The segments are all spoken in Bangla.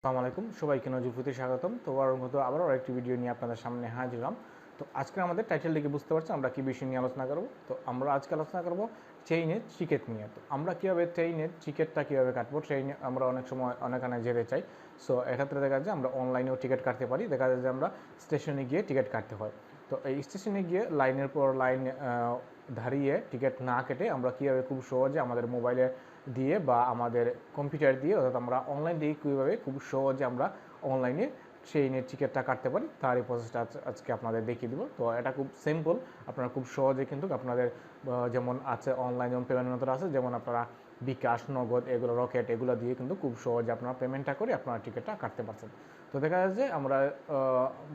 আসসালামু আলাইকুম সবাইকে নজিরপুরতে স্বাগতম। তো আবারও আরেকটি ভিডিও নিয়ে আপনাদের সামনে হাজির হলাম। তো আজকে আমাদের টাইটেল দেখে বুঝতে পারছি আমরা কি বিষয় নিয়ে আলোচনা করব। তো আমরা আজকে আলোচনা করব ট্রেনের টিকিট নিয়ে। তো আমরা কীভাবে ট্রেনের টিকিটটা কীভাবে কাটবো। ট্রেনে আমরা অনেক সময় অনেকখানে যেতে চাই, সো এক্ষেত্রে দেখা যায় আমরা অনলাইনেও টিকিট কাটতে পারি। দেখা যায় যে আমরা স্টেশনে গিয়ে টিকিট কাটতে হয়। তো এই স্টেশনে গিয়ে লাইনের পর লাইন দাঁড়িয়ে টিকিট না কেটে আমরা কীভাবে খুব সহজে আমাদের মোবাইলে দিয়ে বা আমাদের কম্পিউটার দিয়ে, অর্থাৎ আমরা অনলাইন দিয়ে কীভাবে খুব সহজে আমরা অনলাইনে ট্রেনের টিকিটটা কাটতে পারি তার এই প্রসেসটা আজকে আপনাদের দেখিয়ে দেবো। তো এটা খুব সিম্পল, আপনারা খুব সহজে কিন্তু আপনাদের যেমন আছে অনলাইন যেমন পেমেন্ট মেথড আছে, যেমন আপনারা বিকাশ, নগদ, এগুলো রকেট, এগুলো দিয়ে কিন্তু খুব সহজে আপনারা পেমেন্টটা করে আপনারা টিকিটটা কাটতে পারছেন। তো দেখা যায় যে আমরা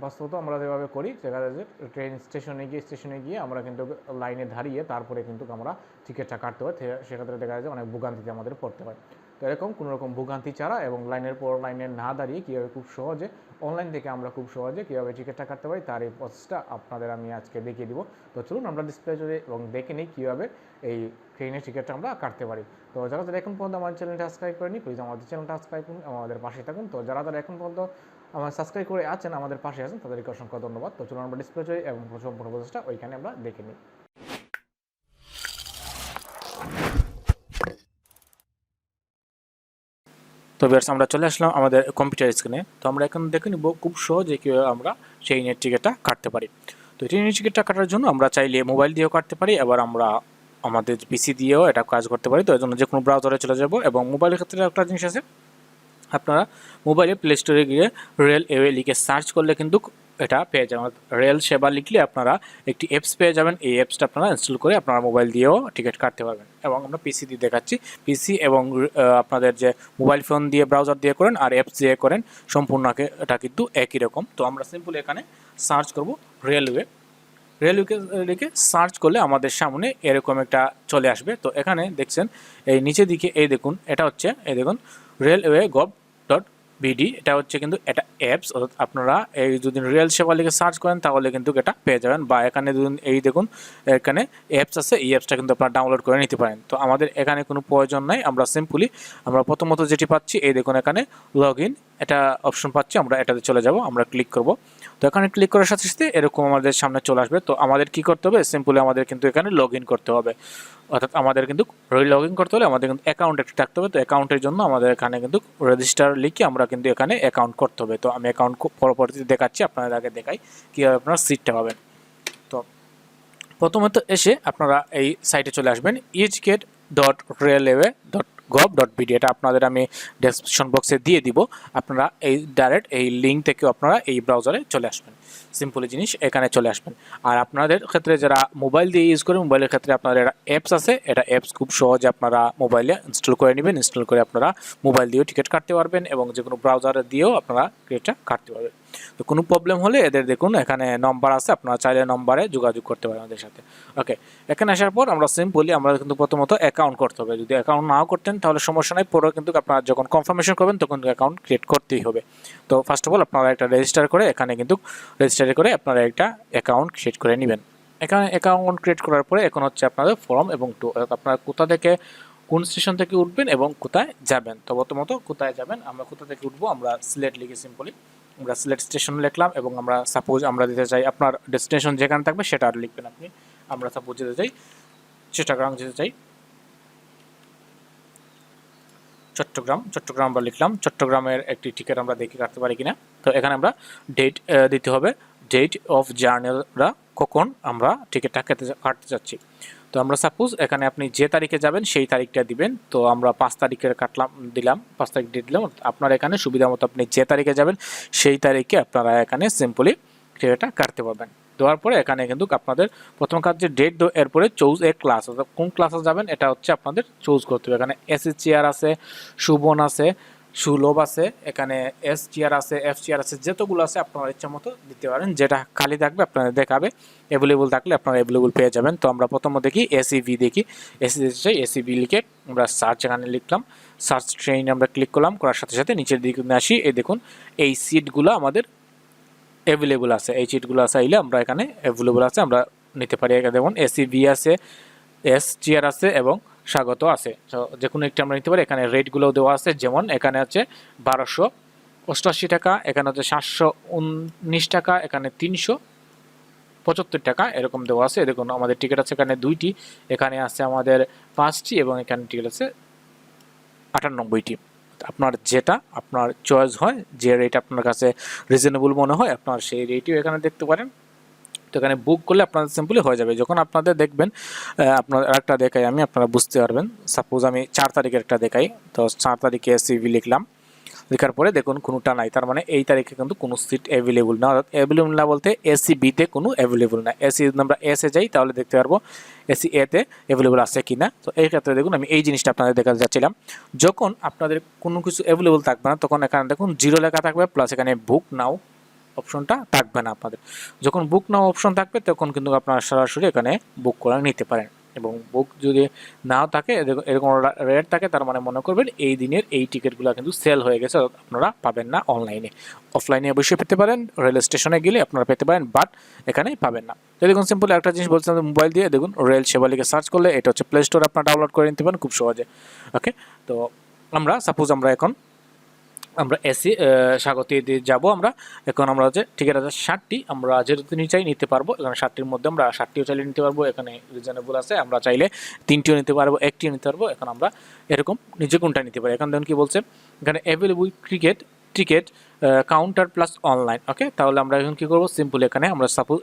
বাস্তবত আমরা যেভাবে করি, দেখা যায় যে ট্রেন স্টেশনে গিয়ে আমরা কিন্তু লাইনে দাঁড়িয়ে তারপরে কিন্তু আমরা টিকিটটা কাটতে হয়। সেক্ষেত্রে দেখা যায় যে অনেক ভোগান্তিতে আমাদের পড়তে হয়। তো এরকম কোনো রকম ভোগান্তি ছাড়া এবং লাইনের পর লাইনে না দাঁড়িয়ে কীভাবে খুব সহজে অনলাইন থেকে আমরা খুব সহজে কীভাবে টিকিটটা কাটতে পারি তার এই প্রসেসটা আপনাদের আমি আজকে দেখিয়ে দিব। তো চলুন আমরা ডিসপ্লে জুড়ে এবং দেখে নিই কীভাবে এই ট্রেনের টিকিটটা আমরা কাটতে পারি। তো যারা যারা এখন পর্যন্ত আমার চ্যানেলটা সাবস্ক্রাইব করেনি, প্লিজ আমাদের চ্যানেলটা সাবস্ক্রাইব করুন, আমাদের পাশে থাকুন। তো যারা যারা এখন পর্যন্ত আমার সাবস্ক্রাইব করে আছেন, আমাদের পাশে আছেন, তাদেরকে অসংখ্য ধন্যবাদ। তো চলুন আমরা ডিসপ্লে জুড়ে এবং সম্পূর্ণ প্রসেসটা ওইখানে আমরা দেখে নিই। তো ভিউয়ার্স, আমরা চলে আসলাম আমাদের কম্পিউটার স্ক্রিনে। তো আমরা এখন দেখে নিব খুব সহজে কীভাবে আমরা ট্রেনের টিকিটটা কাটতে পারি। তো ট্রেনের টিকিটটা কাটার জন্য আমরা চাইলে মোবাইল দিয়েও কাটতে পারি, এবার আমরা আমাদের পিসি দিয়েও এটা কাজ করতে পারি। তো এর জন্য যে কোনো ব্রাউজারে চলে যাব এবং মোবাইলের ক্ষেত্রে একটা জিনিস আছে, আপনারা মোবাইলে প্লে স্টোরে গিয়ে রেলওয়ে লিখে সার্চ করলে কিন্তু এটা পেয়ে যাবেন। রেল সেবা লিখলে আপনারা একটি অ্যাপস পেয়ে যাবেন। এই অ্যাপসটা আপনারা ইনস্টল করে আপনারা মোবাইল দিয়েও টিকিট কাটতে পারবেন। এবং আমরা পিসি দিয়ে দেখাচ্ছি, পিসি এবং আপনাদের যে মোবাইল ফোন দিয়ে ব্রাউজার দিয়ে করেন আর অ্যাপস দিয়ে করেন সম্পূর্ণ এটা কিন্তু একই রকম। তো আমরা সিম্পল এখানে সার্চ করব রেলওয়ে লিখে সার্চ করলে আমাদের সামনে এরকম একটা চলে আসবে। তো এখানে দেখছেন এই নিচের দিকে এই দেখুন, এটা হচ্ছে এই দেখুন railway.gov.bd, এটা হচ্ছে কিন্তু এটা অ্যাপস। অর্থাৎ আপনারা এই যদি রেল সেবা লিখে সার্চ করেন তাহলে কিন্তু এটা পেয়ে যাবেন। বা এখানে এই দেখুন এখানে অ্যাপস আছে, এই অ্যাপসটা কিন্তু আপনারা ডাউনলোড করে নিতে পারেন। তো আমাদের এখানে কোনো প্রয়োজন নাই, আমরা সিম্পলি আমরা প্রথমত যেটি পাচ্ছি এই দেখুন এখানে লগ ইন এটা অপশন পাচ্ছি, আমরা এটাতে চলে যাব, আমরা ক্লিক করব। তো এখানে ক্লিক করার সাথে সাথে এরকম আমাদের সামনে চলে আসবে। তো আমাদের কি করতে হবে, সিম্পলি আমাদের কিন্তু এখানে লগ ইন করতে হবে। অর্থাৎ আমাদের কিন্তু লগ ইন করতে হলে আমাদের কিন্তু অ্যাকাউন্ট একটা থাকতে হবে। তো অ্যাকাউন্টের জন্য আমাদের এখানে কিন্তু রেজিস্টার লিখে আমরা কিন্তু এখানে অ্যাকাউন্ট করতে হবে। তো আমি অ্যাকাউন্ট পরবর্তীতে দেখাচ্ছি, আপনাদের আগে দেখাই কীভাবে আপনারা সিটটা পাবেন। তো প্রথমত এসে আপনারা এই সাইটে চলে আসবেন eticket.railway.gov.bd, এটা আপনাদের আমি ডেসক্রিপশন বক্সে দিয়ে দিব। আপনারা এই ডাইরেক্ট এই লিঙ্ক থেকে আপনারা এই ব্রাউজারে চলে আসবেন, সিম্পলি জিনিস এখানে চলে আসবেন। আর আপনাদের ক্ষেত্রে যারা মোবাইল দিয়ে ইউজ করেন, মোবাইলের ক্ষেত্রে আপনাদের একটা অ্যাপস আছে, এটা অ্যাপস খুব সহজে আপনারা মোবাইলে ইনস্টল করে নেবেন। ইনস্টল করে আপনারা মোবাইল দিয়েও টিকিট কাটতে পারবেন এবং যে কোনো ব্রাউজারে দিয়েও আপনারা টিকিটটা কাটতে পারবেন। তো কোনো প্রবলেম হলে এদের দেখুন এখানে নম্বর আছে, আপনারা চাইলে নম্বরে যোগাযোগ করতে পারেন আমাদের সাথে। ওকে, এখানে আসার পর আমরা সিম্পলি আমরা কিন্তু প্রথমত অ্যাকাউন্ট করতে হবে। যদি অ্যাকাউন্ট নাও করতেন তাহলে সমস্যা নাই, পরে কিন্তু আপনারা যখন কনফার্মেশন করবেন তখন অ্যাকাউন্ট ক্রিয়েট করতেই হবে। তো ফার্স্ট অফ অল আপনারা একটা রেজিস্টার করে এখানে কিন্তু রেজিস্টার করে আপনারা একটা অ্যাকাউন্ট ক্রিয়েট করে নেবেন। এখানে অ্যাকাউন্ট ক্রিয়েট করার পরে এখন হচ্ছে আপনাদের ফর্ম এবং টু, আপনারা কোথা থেকে কোন স্টেশন থেকে উঠবেন এবং কোথায় যাবেন। তো প্রথমত কোথায় যাবেন, আমরা কোথা থেকে উঠবো, আমরা সিলেট লিখে সিম্পলি আমরা সিলেট স্টেশন লিখলাম এবং আমরা সাপোজ আমরা দিতে চাই আপনার ডেস্টিনেশন যেখানে থাকবে সেটা আর লিখবেন আপনি। আমরা সাপোজ যেতে চাই চট্টগ্রাম, যেতে চাই চট্টগ্রাম আমরা লিখলাম। চট্টগ্রামের একটি টিকিট আমরা দেখে কাটতে পারি কিনা। তো এখানে আমরা ডেট দিতে হবে, ডেট অফ জার্নিরা কখন আমরা টিকিটটা কাটতে চাচ্ছি। তো আমরা সাপোজ এখানে আপনি যে তারিখে যাবেন সেই তারিখটা দিবেন। তো আমরা 5 তারিখের দিলাম 5 তারিখ ডেট দিলাম। আপনার এখানে সুবিধা মতো আপনি যে তারিখে যাবেন সেই তারিখে আপনারা এখানে সিম্পলি টিকিটটা কাটতে পারবেন। দেওয়ার পরে এখানে কিন্তু আপনাদের প্রথম কাজ যে ডেট এরপরে চুজ এ ক্লাস, অর্থাৎ কোন ক্লাসে যাবেন এটা হচ্ছে আপনাদের চুজ করতে হবে। এখানে এসি চেয়ার আছে, সুবন আছে, সুলভ আছে, এখানে এস চেয়ার আছে, এফ চেয়ার আছে, যতগুলো আছে আপনার ইচ্ছা মতো দিতে পারেন। যেটা খালি থাকবে আপনাদের দেখাবে, অ্যাভেলেবল থাকলে আপনারা অ্যাভেলেবল পেয়ে যাবেন। তো আমরা প্রথমত দেখি এসিভি, দেখি এসি চাই, এসিভি লিখে আমরা সার্চ এখানে লিখলাম, সার্চ ট্রেন আমরা ক্লিক করলাম, করার সাথে সাথে নিচের দিকে আসি, এই দেখুন এই সিটগুলো আমাদের অ্যাভেলেবল আছে, এই সিটগুলো চাইলে আমরা এখানে অ্যাভেলেবল আছে, আমরা নিতে পারি। এখানে দেখুন এসিভি আছে, এস চেয়ার আছে এবং স্বাগত আছে। তো যে কোনো একটি আমরা নিতে পারি। এখানে রেটগুলোও দেওয়া আছে, যেমন এখানে আছে 1200 88 টাকা, এখানে হচ্ছে 719 টাকা, এখানে 375 টাকা এরকম দেওয়া আছে। দেখুন আমাদের টিকিট আছে এখানে 2টি, এখানে আছে আমাদের 5টি এবং এখানে টিকিট আছে 98টি। আপনার যেটা আপনার চয়েস হয়, যে রেট আপনার কাছে রিজনেবল মনে হয় আপনার সেই রেটও এখানে দেখতে পারেন। তো এখানে বুক করলে আপনাদের সিম্পলি হয়ে যাবে। যখন আপনাদের দেখবেন, আপনার একটা দেখাই আমি, আপনারা বুঝতে পারবেন। সাপোজ আমি 4 তারিখের একটা দেখাই, তো 4 তারিখে সিভি লিখলাম, লেখার পরে দেখুন কোনোটা নাই, তার মানে এই তারিখে কিন্তু কোনো সিট অ্যাভেলেবল না। অর্থাৎ অ্যাভেলেবল না বলতে এসি বিতে কোনো অ্যাভেলেবল না। এসি যদি আমরা এসে যাই তাহলে দেখতে পারবো এসি এতে অ্যাভেলেবল আছে কি না। তো এই ক্ষেত্রে দেখুন আমি এই জিনিসটা আপনাদের দেখাতে যাচ্ছিলাম, যখন আপনাদের কোনো কিছু অ্যাভেলেবল থাকবে না তখন এখানে দেখুন 0 লেখা থাকবে, প্লাস এখানে বুক নাও অপশনটা থাকবে না আপনাদের। যখন বুক নাও অপশন থাকবে তখন কিন্তু আপনারা সরাসরি এখানে বুক করে নিতে পারেন। এবং বুক যদি নাও থাকে, এরকম রেট থাকে, তার মানে মনে করবেন এই দিনের এই টিকিটগুলো কিন্তু সেল হয়ে গেছে, আপনারা পাবেন না অনলাইনে। অফলাইনে অবশ্যই পেতে পারেন, রেল স্টেশনে গেলে আপনারা পেতে পারেন, বাট এখানে পাবেন না। তো দেখুন সিম্পল একটা জিনিস বলছিলাম, মোবাইল দিয়ে দেখুন রেল সেবা লিখে সার্চ করলে এটা হচ্ছে প্লে স্টোরে আপনারা ডাউনলোড করে নিতে পারেন খুব সহজে। ওকে, তো সাপোজ আমরা এসি স্বাগতিক যাব, আমরা এখন আমরা হচ্ছে টিকিট আছে 60টি, আমরা যেহেতু চাই নিতে পারবো। এখানে 60টির মধ্যে আমরা 60টিও চাইলে নিতে পারবো, এখানে রিজনেবল আছে, আমরা চাইলে 3টিও নিতে পারবো, 1টিও নিতে পারবো। এখন আমরা এরকম নিজে কোনটা নিতে পারি। এখন দেখুন কি বলছে এখানে available ticket counter plus online. Okay, তাহলে আমরা এখন কি করবো, সিম্পল এখানে আমরা সাপোজ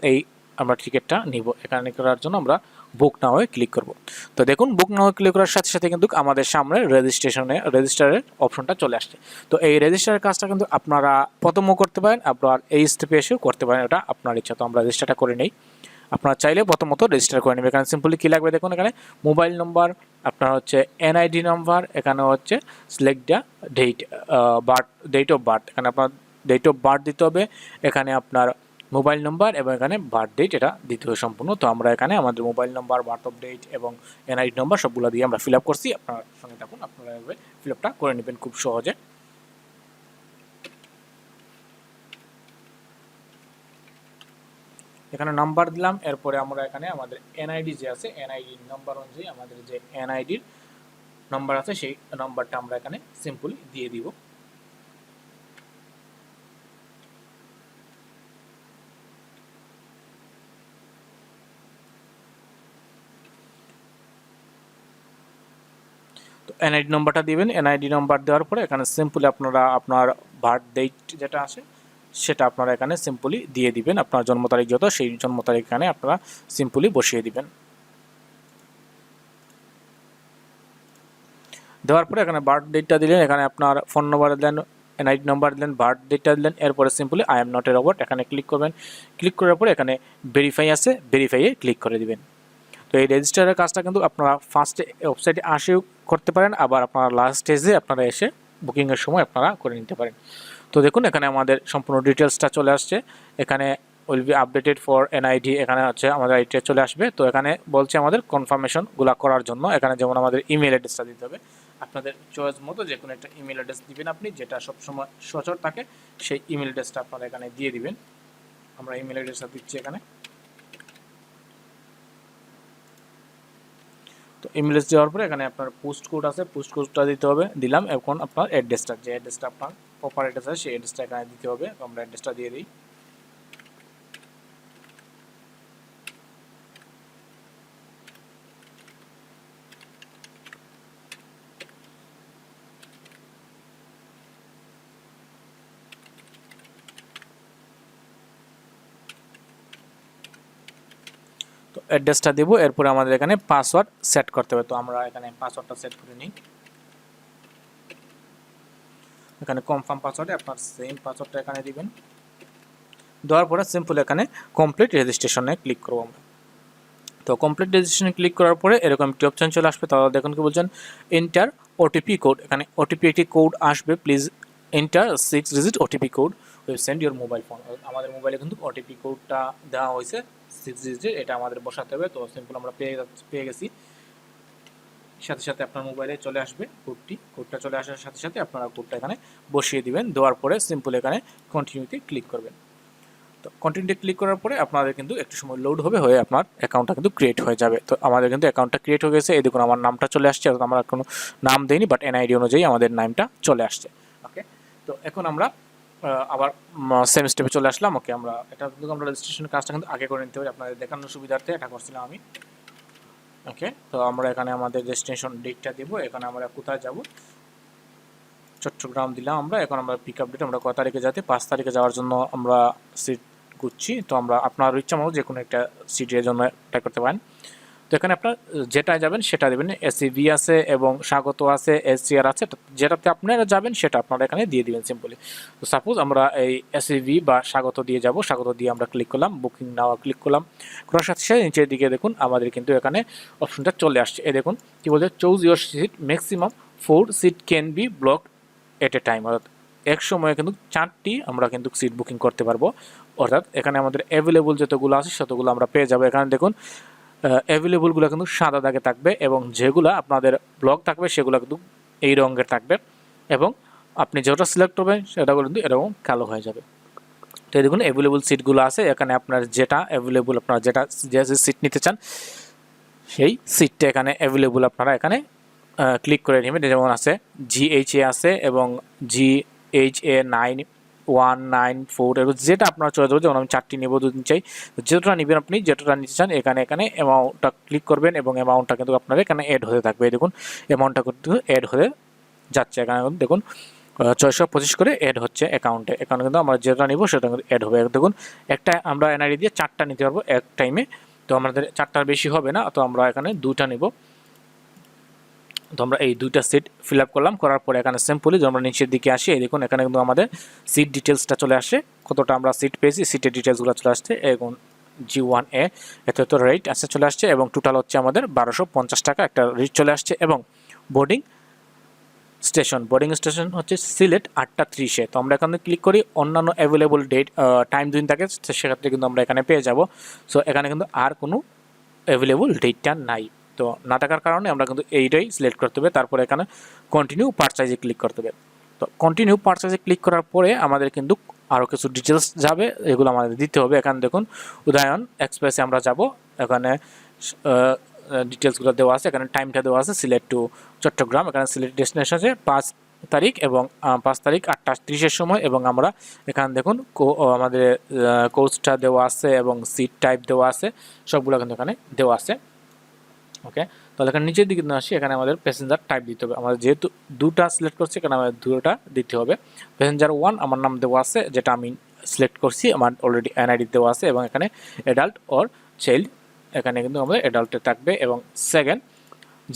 আমরা টিকিটটা নিব, এখানে করার জন্য আমরা বুক নাও ক্লিক করব। তো দেখুন বুক নাও ক্লিক করার সাথে সাথে কিন্তু আমাদের সামনে রেজিস্টারের অপশনটা চলে আসছে। তো এই রেজিস্টারের কাজটা কিন্তু আপনারা প্রথমও করতে পারেন, আপনার এই স্টেপে এসেও করতে পারেন, এটা আপনার ইচ্ছা। তো আমরা রেজিস্টারটা করে নেই, আপনারা চাইলে প্রথমত রেজিস্টার করে নেবেন। এখানে সিম্পলি কী লাগবে দেখুন, এখানে মোবাইল নম্বর, আপনার হচ্ছে এনআইডি নাম্বার, এখানে হচ্ছে select the date of birth, এখানে আপনার ডেট অফ বার্থ দিতে হবে, এখানে আপনার মোবাইল নাম্বার এবং এখানে বার্থ ডেট এটা দিতে হবে সম্পূর্ণ। তো আমরা এখানে আমাদের mobile number, birth of date এবং এনআইডি নাম্বার সবগুলো দিয়ে আমরা ফিল আপ করছি। আপনার সঙ্গে থাকুন, আপনারা এভাবে ফিল আপটা করে নেবেন খুব সহজে। এখানে নাম্বার দিলাম, এরপরে আমরা এখানে আমাদের এনআইডি যে আছে, এনআইডি নাম্বার অনুযায়ী আমাদের যে এনআইডির নাম্বার আছে সেই নাম্বারটা আমরা এখানে সিম্পলি দিয়ে দিব। তো এনআইডি নাম্বারটা দিবেন। এনআইডি নাম্বার দেওয়ার পরে এখানে সিম্পলি আপনারা আপনার বার্থ ডেট যেটা আছে সেটা আপনারা এখানে সিম্পলি দিয়ে দিবেন, আপনার জন্ম তারিখ যত সেই জন্ম তারিখ এখানে আপনারা সিম্পলি বসিয়ে দিবেন। দেওয়ার পরে এখানে বার্থ ডেটটা দিলেন, এখানে আপনার ফোন নাম্বার দিলেন, এনআইডি নাম্বার দিলেন, বার্থ ডেটটা দিলেন, এরপরে simply I am not a robot এখানে ক্লিক করবেন। ক্লিক করার পরে এখানে ভেরিফাই আছে, ভেরিফাইয়ে ক্লিক করে দিবেন। তো এই রেজিস্টারের কাজটা কিন্তু আপনারা ফার্স্টে ওয়েবসাইটে আসেও করতে পারেন, আবার আপনারা লাস্ট স্টেজে আপনারা এসে বুকিংয়ের সময় আপনারা করে নিতে পারেন। তো দেখুন এখানে আমাদের সম্পূর্ণ ডিটেলসটা চলে আসছে, এখানে will be updated for NID, এখানে হচ্ছে আমাদের আইডিটা চলে আসবে। তো এখানে বলছে আমাদের কনফার্মেশনগুলো করার জন্য, এখানে যেমন আমাদের ইমেল অ্যাড্রেসটা দিতে হবে, আপনাদের চয়েস মতো যে কোনো একটা ইমেল অ্যাড্রেস দিবেন আপনি, যেটা সবসময় সচল থাকে সেই ইমেল অ্যাড্রেসটা আপনারা এখানে দিয়ে দিবেন। আমরা ইমেল অ্যাড্রেসটা দিচ্ছি এখানে। তো ইমেল অ্যাড্রেস দেওয়ার পরে এখানে আপনার পোস্ট কোড আছে, পোস্ট কোডটা দিতে হবে, দিলাম। এখন আপনার অ্যাড্রেসটা, যে অ্যাড্রেসটা আপনার প্রপার অ্যাড্রেস আছে সেই অ্যাড্রেসটা এখানে দিতে হবে। আমরা অ্যাড্রেসটা দিয়ে দিই। তো অ্যাড্রেসটা দেব, এরপরে আমাদের এখানে পাসওয়ার্ড সেট করতে হবে। তো আমরা এখানে পাসওয়ার্ডটা সেট করে নিই। এখানে কনফার্ম পাসওয়ার্ডে আপনার সেম পাসওয়ার্ডটা এখানে দিবেন। দেওয়ার পরে সিম্পল এখানে কমপ্লিট রেজিস্ট্রেশনে ক্লিক করব আমরা। তো কমপ্লিট রেজিস্ট্রেশনে ক্লিক করার পরে এরকম একটি অপশন চলে আসবে। তাহলে দেখুন কি বলছেন, এন্টার ওটিপি কোড, এখানে ওটিপি একটি কোড আসবে, please enter 6 digit OTP code will send your mobile phone. আমাদের মোবাইলে কিন্তু ওটিপি কোডটা দেওয়া হয়েছে 6 ডিজিট, এটা আমাদের বসাতে হবে। তো সিম্পল আমরা পেয়ে গেছি, সাথে সাথে আপনার মোবাইলে চলে আসবে কোডটা চলে আসার সাথে সাথে আপনারা কোডটা এখানে বসিয়ে দিবেন। দেওয়ার পরে সিম্পল এখানে কন্টিনিউতে ক্লিক করবেন। তো কন্টিনিউতে ক্লিক করার পরে আপনাদের কিন্তু একটু সময় লোড হয়ে আপনার অ্যাকাউন্টটা কিন্তু ক্রিয়েট হয়ে যাবে। তো আমাদের কিন্তু অ্যাকাউন্টটা ক্রিয়েট হয়ে গেছে, এই দেখুন আমার নামটা চলে আসছে, আমরা কোনো নাম দেইনি, বাট এনআইডি অনুযায়ী আমাদের নামটা চলে আসছে। ওকে, তো এখন আমরা আবার সেম স্টেপে চলে আসলাম। ওকে, আমরা এটা কিন্তু আমরা রেজিস্ট্রেশনের কাজটা কিন্তু আগে করে নিতে পারি, আপনাদের দেখানোর সুবিধার্থে এটা করছিলাম আমি। ওকে, তো আমরা এখানে আমাদের ডেস্টিনেশন ডেটটা দেব, এখানে আমরা কোথায় যাব, চট্টগ্রাম দিলাম আমরা। এখন আমরা পিক আপ ডেট আমরা কত তারিখে যাতে 5 তারিখে যাওয়ার জন্য আমরা সিট খুঁজছি। তো আমরা আপনার ইচ্ছা মতো যে কোনো একটা সিটের জন্য ট্রাই করতে পারেন। তো এখানে আপনার যেটা যাবেন সেটা দেবেন, এসিভি আছে এবং স্বাগত আছে, এসসিআর আছে, যেটাতে আপনারা যাবেন সেটা আপনারা এখানে দিয়ে দিবেন সিম্পলি। তো সাপোজ আমরা এই এসিভি বা স্বাগত দিয়ে যাব, স্বাগত দিয়ে আমরা ক্লিক করলাম, বুকিং নাও ক্লিক করলাম, করার সাথে সাথে নিচের দিকে দেখুন আমাদের কিন্তু এখানে অপশনটা চলে আসছে। এই দেখুন কি বলছে, choose your seat, maximum 4 seat can be block at a time, অর্থাৎ এক সময়ে কিন্তু 4টি আমরা কিন্তু সিট বুকিং করতে পারবো। অর্থাৎ এখানে আমাদের অ্যাভেলেবল যতগুলো আছে ততগুলো আমরা পেয়ে যাবো। এখানে দেখুন অ্যাভেলেবলগুলো কিন্তু সাদা দাগে থাকবে এবং যেগুলো আপনাদের ব্লক থাকবে সেগুলো কিন্তু এই রঙের থাকবে, এবং আপনি যেটা সিলেক্ট করবেন সেটা কিন্তু এরকম কালো হয়ে যাবে। তো দেখুন অ্যাভেলেবল সিটগুলো আছে, এখানে আপনার যেটা অ্যাভেলেবল, আপনারা যেটা যে সিট নিতে চান সেই সিটটা এখানে অ্যাভেলেবল আপনারা এখানে ক্লিক করে নেবেন। যেমন আছে GHA আছে এবং GHA 9194, এবং যেটা আপনার চলে যাবে। যেমন আমি 4টি নেব, 2 চাই, যেটা নেবেন আপনি যেটা নিতে চান এখানে অ্যামাউন্টটা ক্লিক করবেন এবং অ্যামাউন্টটা কিন্তু আপনার এখানে অ্যাড হতে থাকবে। দেখুন অ্যামাউন্টটা কিন্তু অ্যাড হয়ে যাচ্ছে, এখানে দেখুন 625 করে অ্যাড হচ্ছে অ্যাকাউন্টে কিন্তু আমরা যেটা নিব সেটা কিন্তু অ্যাড হবে। দেখুন একটা আমরা এনআইডি দিয়ে 4টা নিতে পারবো এক টাইমে, তো আমাদের 4টার বেশি হবে না, তো আমরা এখানে 2টা নিব। তো আমরা এই 2টা সিট ফিল আপ করলাম, করার পরে এখানে সিম্পলি আমরা নিচের দিকে আসি, এই দেখুন এখানে কিন্তু আমাদের সিট ডিটেলসটা চলে আসে, কতটা আমরা সিট পেয়েছি, সিটের ডিটেলসগুলো চলে আসছে। এখন G1A এত রেট আসছে চলে আসছে, এবং টোটাল হচ্ছে আমাদের 1250 টাকা একটা রেট চলে আসছে। এবং বোর্ডিং স্টেশন হচ্ছে সিলেট 8:30-এ। তো আমরা এখানে ক্লিক করি, অন্যান্য অ্যাভেলেবল ডেট টাইম যদি থাকে সেক্ষেত্রে কিন্তু আমরা এখানে পেয়ে যাব। সো এখানে কিন্তু আর কোনো অ্যাভেলেবল ডেটটা নাই, তো না থাকার কারণে আমরা কিন্তু এইটাই সিলেক্ট করতে হবে। তারপরে এখানে কন্টিনিউ পারচেজে ক্লিক করতে হবে। তো কন্টিনিউ পারচেজে ক্লিক করার পরে আমাদের কিন্তু আরও কিছু ডিটেলস যাবে, এগুলো আমাদের দিতে হবে। এখানে দেখুন উদয়ন এক্সপ্রেসে আমরা যাব, এখানে ডিটেলসগুলো দেওয়া আছে, এখানে টাইমটা দেওয়া আছে সিলেট টু চট্টগ্রাম, এখানে সিলেট ডেস্টিনেশন আছে 5 তারিখ এবং 5 তারিখ 8:30-এর সময়। এবং আমরা এখানে দেখুন আমাদের কোর্সটা দেওয়া আছে এবং সিট টাইপ দেওয়া আছে, সবগুলো কিন্তু এখানে দেওয়া আছে। ওকে, তাহলে এখানে নিচের দিকে আসি, এখানে আমাদের প্যাসেঞ্জার টাইপ দিতে হবে। আমাদের যেহেতু 2টা সিলেক্ট করছি এখানে আমাদের 2টা দিতে হবে। প্যাসেঞ্জার 1 আমার নাম দেওয়া আছে, যেটা আমি সিলেক্ট করছি, আমার অলরেডি এনআইডি দেওয়া আছে, এবং এখানে অ্যাডাল্ট অর চাইল্ড, এখানে কিন্তু আমাদের অ্যাডাল্টে থাকবে। এবং সেকেন্ড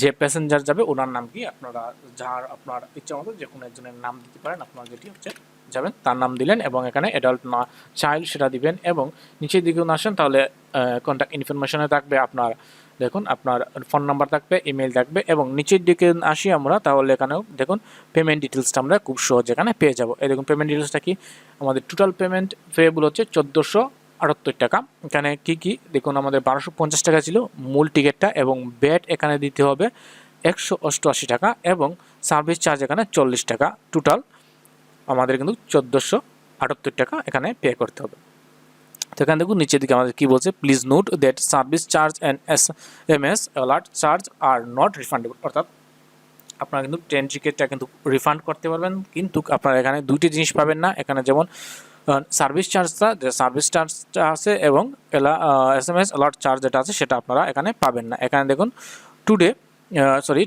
যে প্যাসেঞ্জার যাবে ওনার নাম কি, আপনারা যার আপনার ইচ্ছা মতো যে কোনো একজনের নাম দিতে পারেন, আপনারা যেটি হচ্ছে যাবেন তার নাম দিলেন, এবং এখানে অ্যাডাল্ট না চাইল্ড সেটা দিবেন। এবং নিচের দিকে আসেন, তাহলে কন্ট্যাক্ট ইনফরমেশনে থাকবে আপনার, দেখুন আপনার ফোন নাম্বার থাকবে, ইমেল থাকবে। এবং নিচের দিকে আসি আমরা, তাহলে এখানেও দেখুন পেমেন্ট ডিটেলসটা আমরা খুব সহজ এখানে পেয়ে যাবো। এই দেখুন পেমেন্ট ডিটেলসটা কি, আমাদের টোটাল পেমেন্ট পেয়েবল হচ্ছে 1478 টাকা। এখানে কি দেখুন আমাদের 1250 টাকা ছিল মূল টিকিটটা, এবং ব্যাট এখানে দিতে হবে 188 টাকা, এবং সার্ভিস চার্জ এখানে 40 টাকা। টোটাল আমাদের কিন্তু 1478 টাকা এখানে পে করতে হবে। তো এখানে দেখুন নিচের দিকে আমাদের কি বলছে, please note that service charge and SMS alert charge are not refundable, অর্থাৎ আপনারা কিন্তু ট্রেন টিকিটটা কিন্তু রিফান্ড করতে পারবেন, কিন্তু আপনারা এখানে 2টি জিনিস পাবেন না। এখানে যেমন সার্ভিস চার্জটা, যে সার্ভিস চার্জটা আছে, এবং SMS অ্যালার্ট চার্জ যেটা আছে সেটা আপনারা এখানে পাবেন না। এখানে দেখুন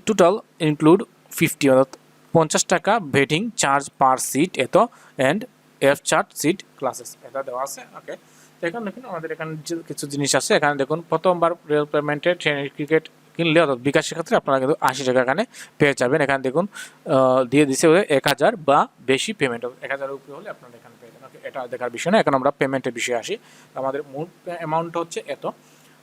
টোটাল ইনক্লুড 50, অর্থাৎ 50 টাকা ভেটিং চার্জ পার সিট এত, and F charge seat classes এটা দেওয়া আছে। ওকে, তো এখানে দেখুন আমাদের এখানে কিছু জিনিস আছে। এখানে দেখুন প্রথমবার রেল পেমেন্টে ট্রেনের টিকিট কিনলে, অর্থাৎ বিকাশের ক্ষেত্রে আপনারা কিন্তু 80 টাকা এখানে পেয়ে যাবেন। এখানে দেখুন দিয়ে দিছে 1000 বা বেশি পেমেন্ট, 1000-এর উপরে হলে আপনারা এখানে পেয়ে যাবেন। এটা দেখার বিষয় না, এখন আমরা পেমেন্টের বিষয়ে আসি। আমাদের মূল অ্যামাউন্ট হচ্ছে এত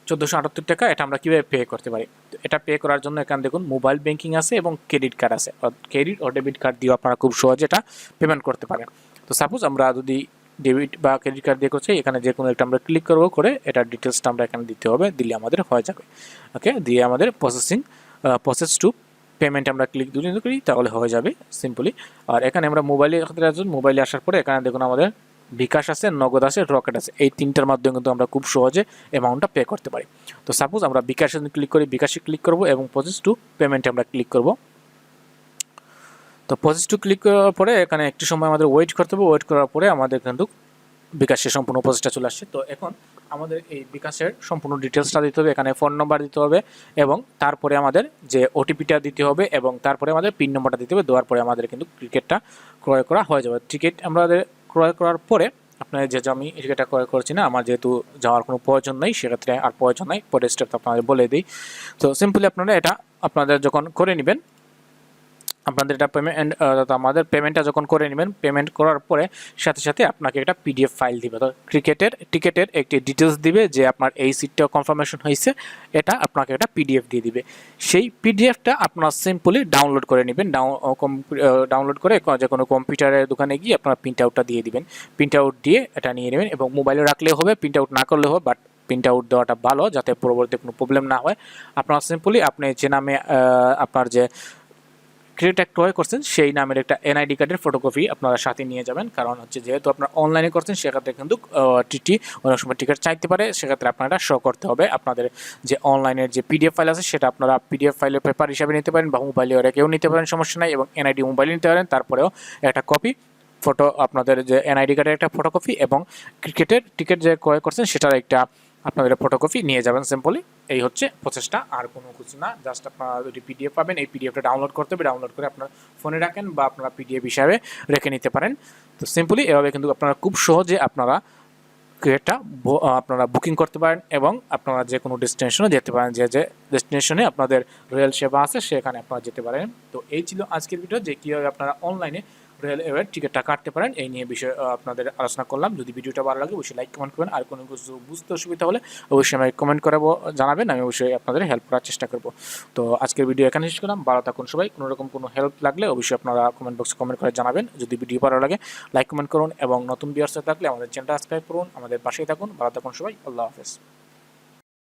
1478 টাকা। এটা আমরা কীভাবে পে করতে পারি, এটা পে করার জন্য এখানে দেখুন মোবাইল ব্যাঙ্কিং আছে এবং ক্রেডিট কার্ড আছে, ক্রেডিট ও ডেবিট কার্ড দিয়ে আপনারা খুব সহজে এটা পেমেন্ট করতে পারেন। তো সাপোজ আমরা যদি ডেবিট বা ক্রেডিট কার্ড দিয়ে করছি, এখানে যে কোনো একটা আমরা ক্লিক করবো, করে এটার ডিটেলসটা আমরা এখানে দিতে হবে, দিলে আমাদের হয়ে যাবে। ওকে, দিয়ে আমাদের প্রসেস টু পেমেন্ট আমরা ক্লিক দুটো করি, তাহলে হয়ে যাবে সিম্পলি। আর এখানে আমরা মোবাইলে মোবাইলে আসার পরে এখানে দেখুন আমাদের বিকাশ আছে, নগদ আছে, রকেট আছে, এই 3টার মাধ্যমে কিন্তু আমরা খুব সহজে অ্যামাউন্টটা পে করতে পারি। তো সাপোজ আমরা বিকাশে ক্লিক করি, বিকাশে ক্লিক করব এবং প্রসেস টু পেমেন্টে আমরা ক্লিক করব। তো প্রসেস টু ক্লিক করার পরে এখানে একটু সময় আমাদের ওয়েট করতে হবে, ওয়েট করার পরে আমাদের কিন্তু বিকাশের সম্পূর্ণ প্রসেসটা চলে আসছে। তো এখন আমাদের এই বিকাশের সম্পূর্ণ ডিটেলসটা দিতে হবে, এখানে ফোন নাম্বার দিতে হবে এবং তারপরে আমাদের যে ওটিপিটা দিতে হবে এবং তারপরে আমাদের পিন নম্বরটা দিতে হবে। দেওয়ার পরে আমাদের কিন্তু টিকিটটা ক্রয় করা হয়ে যাবে। টিকিট আমাদের ক্রয় করার পরে আপনার যেহেতু আমি টিকিটটা ক্রয় করছি না, আমার যেহেতু যাওয়ার কোনো প্রয়োজন নেই, সেক্ষেত্রে আর প্রয়োজন নাই, পরের স্টেপ আপনাদের বলে দিই। তো সিম্পলি আপনারা এটা আপনাদের যখন করে নেবেন, আপনাদের এটা পেমেন্ট আমাদের পেমেন্টটা যখন করে নেবেন, পেমেন্ট করার পরে সাথে সাথে আপনাকে একটা পিডিএফ ফাইল দিবে। তো টিকেটের একটি ডিটেলস দিবে যে আপনার এই সিটটা কনফার্মেশন হয়েছে, এটা আপনাকে একটা পিডিএফ দিয়ে দিবে। সেই পিডিএফটা আপনারা সিম্পলি ডাউনলোড করে নেবেন। ডাউনলোড করে যে কোনো কম্পিউটারের দোকানে গিয়ে আপনারা প্রিন্ট আউটটা দিয়ে দিবেন। প্রিন্ট আউট দিয়ে এটা নিয়ে নেবেন এবং মোবাইলে রাখলেও হবে, প্রিন্ট আউট না করলেও হবে, বাট প্রিন্ট আউট দেওয়াটা ভালো যাতে পরবর্তী কোনো প্রবলেম না হয়। আপনারা সিম্পলি আপনি যে নামে আপনার যে ক্রেডিট ক্রয় করছেন সেই নামের একটা এনআইডি কার্ডের ফটোকপি আপনারা সাথে নিয়ে যাবেন। কারণ হচ্ছে যেহেতু আপনারা অনলাইনে করছেন, সেক্ষেত্রে কিন্তু টিটি অনেক সময় টিকিট চাইতে পারে, সেক্ষেত্রে আপনারা শো করতে হবে। আপনাদের যে অনলাইনের যে পিডিএফ ফাইল আছে সেটা আপনারা পিডিএফ ফাইলের পেপার হিসাবে নিতে পারেন বা মোবাইলে রেখেও নিতে পারেন, সমস্যা নাই। এবং এনআইডি মোবাইলে নিতে পারেন, তারপরেও একটা কপি ফটো আপনাদের যে এনআইডি কার্ডের একটা ফটোকপি এবং টিকিট যে ক্রয় করছেন সেটার একটা আপনাদের ফটোকপি নিয়ে যাবেন। সিম্পলি এই হচ্ছে প্রসেসটা, আর কোনো কিছু না। জাস্ট আপনারা যদি পিডিএফ পাবেন, এই পিডিএফটা ডাউনলোড করতে হবে, ডাউনলোড করে আপনার ফোনে রাখেন বা আপনারা পিডিএফ হিসাবে রেখে নিতে পারেন। তো সিম্পলি এভাবে কিন্তু আপনারা খুব সহজে আপনারা এটা আপনারা বুকিং করতে পারেন এবং আপনারা যে কোনো ডেস্টিনেশনে যেতে পারেন। যে ডেস্টিনেশনে আপনাদের রেল সেবা আছে সেখানে আপনারা যেতে পারেন। তো এই ছিল আজকের ভিডিও, যে কীভাবে আপনারা অনলাইনে রেলওয়ের টিকিটটা কাটতে পারেন, এই নিয়ে বিষয়ে আপনাদের আলোচনা করলাম। যদি ভিডিওটা ভালো লাগে অবশ্যই লাইক কমেন্ট করবেন, আর কোনো কিছু বুঝতে অসুবিধা হলে অবশ্যই আমাকে কমেন্ট করে জানাবেন, আমি অবশ্যই আপনাদের হেল্প করার চেষ্টা করব। তো আজকের ভিডিও এখানে শেষ করলাম। ভালো থাকুন সবাই। কোনো রকম কোনো হেল্প লাগলে অবশ্যই আপনারা কমেন্ট বক্সে কমেন্ট করে জানাবেন। যদি ভিডিও ভালো লাগে লাইক কমেন্ট করুন এবং নতুন ভিউয়ার্স থাকলে আমাদের চ্যানেলটা সাবস্ক্রাইব করুন, আমাদের পাশেই থাকুন। ভালো থাকুন সবাই, আল্লাহ হাফেজ।